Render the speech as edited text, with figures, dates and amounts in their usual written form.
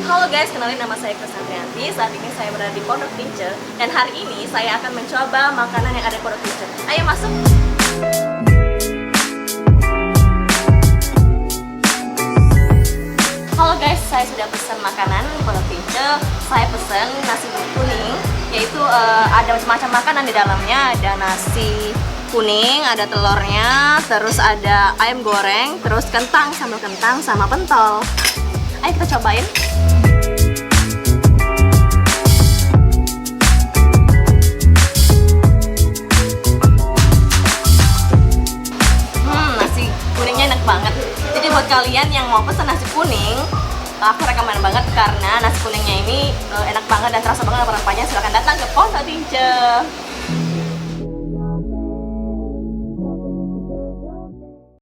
Halo guys, kenalin nama saya Krisantrianti. Saat ini saya berada di Pondok Ince. Dan hari ini saya akan mencoba makanan yang ada di Pondok Ince. Ayo masuk! Halo guys, saya sudah pesan makanan di Pondok Ince. Saya pesan nasi kuning, yaitu ada macam-macam makanan di dalamnya. Ada nasi kuning, ada telurnya, terus ada ayam goreng, terus kentang, sambal kentang, sama pentol. Ayo kita cobain. Nasi kuningnya enak banget. Jadi buat kalian yang mau pesan nasi kuning, aku rekomen banget karena nasi kuningnya ini enak banget dan terasa banget rempah-rempahnya. Silahkan datang ke Pondok Ince.